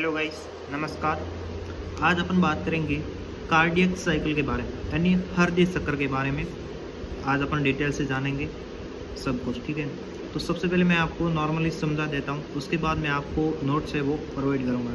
Hello guys, नमस्कार। आज अपन बात करेंगे कार्डियक साइकिल के बारे में, यानी हृदय चक्र के बारे में। आज अपन डिटेल से जानेंगे सब कुछ, ठीक है। तो सबसे पहले मैं आपको नॉर्मली समझा देता हूँ, उसके बाद मैं आपको नोट्स है वो प्रोवाइड करूँगा।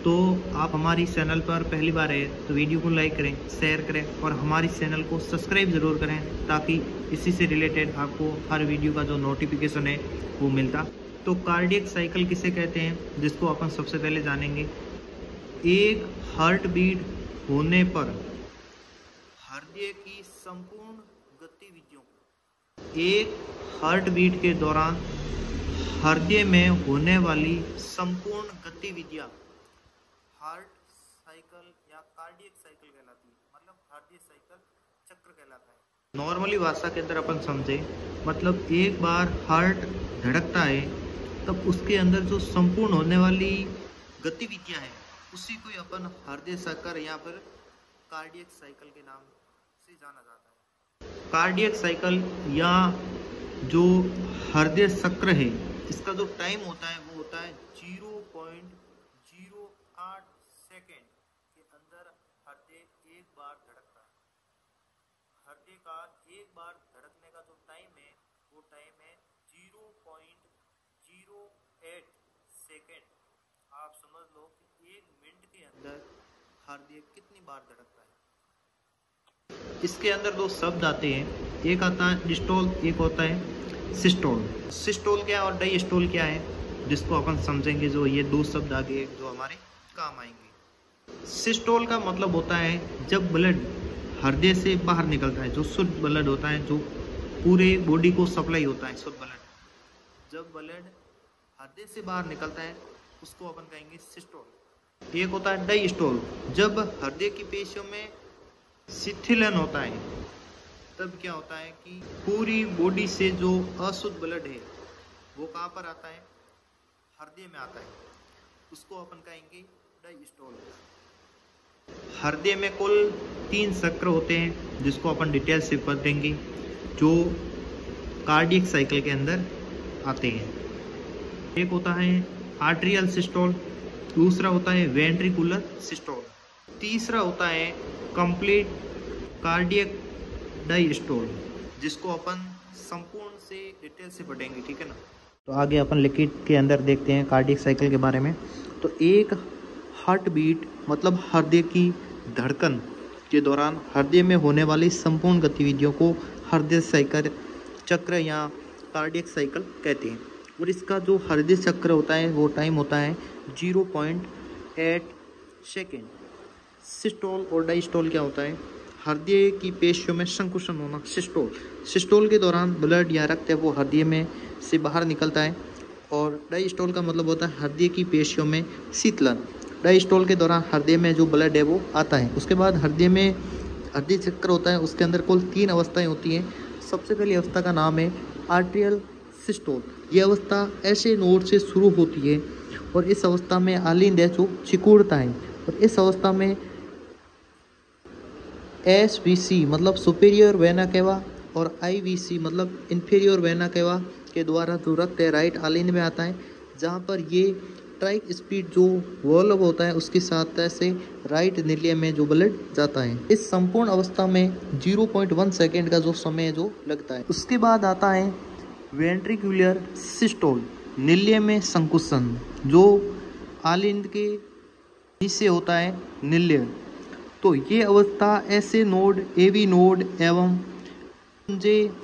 तो आप हमारी चैनल पर पहली बार है तो वीडियो को लाइक करें, शेयर करें और हमारी चैनल को सब्सक्राइब ज़रूर करें, ताकि इसी से रिलेटेड आपको हर वीडियो का जो नोटिफिकेशन है वो मिलता। तो कार्डियक साइकिल किसे कहते हैं, जिसको अपन सबसे पहले जानेंगे। एक हार्ट बीट होने पर हृदय की संपूर्ण गतिविधियों को, एक हार्ट बीट के दौरान हृदय में होने वाली संपूर्ण गतिविधियां हार्ट साइकिल या कार्डियक साइकिल कहलाती है, मतलब हृदय साइकिल चक्र कहलाता है। नॉर्मली भाषा के अंदर अपन समझे, मतलब एक बार हार्ट धड़कता है तब उसके अंदर जो संपूर्ण होने वाली गतिविधियां हैं उसी को अपन हृदय चक्र या फिर कार्डियक साइकिल के नाम से जाना जाता है। कार्डियक साइकिल या जो हृदय चक्र है, इसका जो टाइम होता है वो होता है 0.08 सेकेंड के अंदर हृदय एक बार धड़कता है। हृदय का एक बार धड़कने का जो टाइम है वो टाइम है 0.08 सेकेंड। आप समझ लो कि एक मिनट के अंदर हृदय कितनी बार धड़कता है। इसके अंदर दो शब्द आते हैं, एक आता है डिस्टोल, एक होता है सिस्टोल। सिस्टोल क्या है और डायस्टोल क्या है, जिसको अपन समझेंगे। जो ये दो शब्द आगे जो हमारे काम आएंगे। सिस्टोल का मतलब होता है जब ब्लड हृदय से बाहर निकलता है, जो शुद्ध ब्लड होता है, जो पूरे बॉडी को सप्लाई होता है, शुद्ध ब्लड। जब ब्लड हृदय से बाहर निकलता है उसको अपन कहेंगे सिस्टोल। एक होता है डायस्टोल, जब हृदय की पेशियों में शिथिलन होता है तब क्या होता है कि पूरी बॉडी से जो अशुद्ध ब्लड है वो कहाँ पर आता है, हृदय में आता है, उसको अपन कहेंगे डायस्टोल। हृदय में कुल 3 चक्र होते हैं, जिसको अपन डिटेल से पढ़ेंगे, जो कार्डियक साइकिल के अंदर आते हैं। एक होता है आर्ट्रियल सिस्टोल, दूसरा होता है वेंट्रिकुलर सिस्टोल, तीसरा होता है कंप्लीट कार्डियक डायस्टोल, जिसको अपन संपूर्ण से डिटेल से पढ़ेंगे, ठीक है ना। तो आगे अपन लिखित के अंदर देखते हैं कार्डियक साइकिल के बारे में। तो एक हार्ट बीट मतलब हृदय की धड़कन के दौरान हृदय में होने वाली संपूर्ण गतिविधियों को हृदय साइकिल चक्र या कार्डियक साइकिल कहते हैं। और इसका जो हृदय चक्र होता है वो टाइम होता है 0.8 सेकेंड। सिस्टोल और डायस्टोल क्या होता है, हृदय की पेशियों में संकुचन होना, सिस्टोल। सिस्टोल के दौरान ब्लड या रक्त है वो हृदय में से बाहर निकलता है। और डायस्टोल का मतलब होता है हृदय की पेशियों में शीतलन। डायस्टोल के दौरान हृदय में जो ब्लड है वो आता है। उसके बाद हृदय में हृदय चक्र होता है, उसके अंदर कुल 3 अवस्थाएं होती हैं। सबसे पहली अवस्था का नाम है आर्ट्रियल सिस्टोल। यह अवस्था ऐसे नोड से शुरू होती है और इस अवस्था में आलिंद है जो सिकुड़ता है। और इस अवस्था में SVC मतलब सुपीरियर वेना केवा और IVC मतलब इंफीरियर वेना केवा के द्वारा जो रक्त है राइट आलिंद में आता है, जहाँ पर ये ट्राइक स्पीड जो वॉल्व होता है उसकी सहायता से राइट निलिया में जो ब्लड जाता है। इस संपूर्ण अवस्था में 0.1 सेकेंड का जो समय जो लगता है। उसके बाद आता है वेंट्रिकुलर सिस्टोल, निल्य में संकुचन, जो आलिंद के नीचे होता है निल्य। तो ये अवस्था ऐसे नोड AV नोड एवं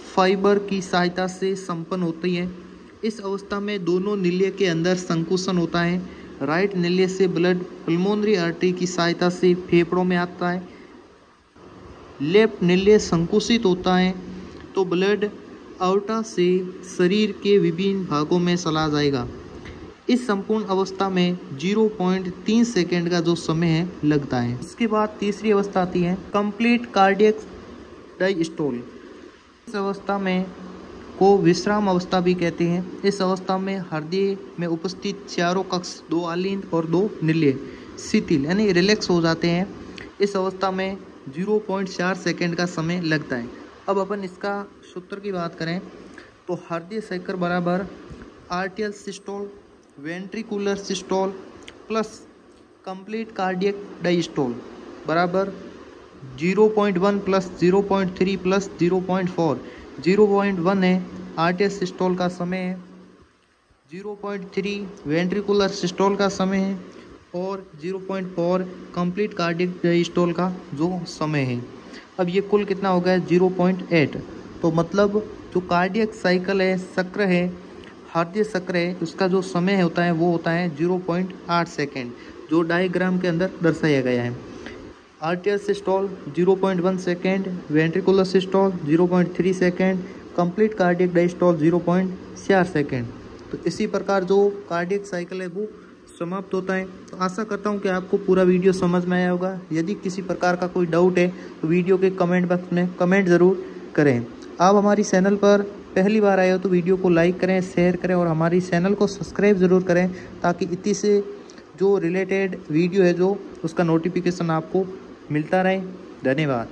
फाइबर की सहायता से संपन्न होती है। इस अवस्था में दोनों निल्य के अंदर संकुचन होता है। राइट निल्य से ब्लड पल्मोनरी आर्टरी की सहायता से फेफड़ों में आता है। लेफ्ट निल्य संकुचित होता है तो ब्लड आउटा से शरीर के विभिन्न भागों में चला जाएगा। इस संपूर्ण अवस्था में 0.3 सेकेंड का जो समय है लगता है। इसके बाद तीसरी अवस्था आती है कंप्लीट कार्डियक डायस्टोल। इस अवस्था में को विश्राम अवस्था भी कहते हैं। इस अवस्था में हृदय में उपस्थित चारों कक्ष, 2 आलिंद और 2 निल्य शिथिल यानी रिलैक्स हो जाते हैं। इस अवस्था में 0.4 सेकेंड का समय लगता है। अब अपन इसका सूत्र की बात करें तो हृदय चक्र बराबर आर्टियल systole, ventricular systole plus complete cardiac diastole बराबर 0.1 प्लस 0.3 प्लस 0.4। 0.1 है आर्टियल सिस्टोल का समय है, 0.3 वेंट्रिकुलर सिस्टोल का समय है और 0.4 कंप्लीट कार्डियक डायस्टोल का जो समय है। अब ये कुल कितना हो गया 0.8। तो मतलब जो कार्डियक साइकिल है, चक्र है, हार्दिक चक्र है, उसका जो समय होता है वो होता है 0.8 सेकेंड, जो डायग्राम के अंदर दर्शाया गया है। आर्टियल systole 0.1 second, ventricular systole 0.3 second, complete cardiac diastole 0.4 second. तो इसी प्रकार जो कार्डियक साइकिल है वो समाप्त होता है। तो आशा करता हूँ कि आपको पूरा वीडियो समझ में आया होगा। यदि किसी प्रकार का कोई डाउट है तो वीडियो के कमेंट बॉक्स में कमेंट ज़रूर करें। आप हमारी चैनल पर पहली बार आए हो तो वीडियो को लाइक करें, शेयर करें और हमारी चैनल को सब्सक्राइब ज़रूर करें, ताकि इसी से जो रिलेटेड वीडियो है जो उसका नोटिफिकेशन आपको मिलता रहे। धन्यवाद।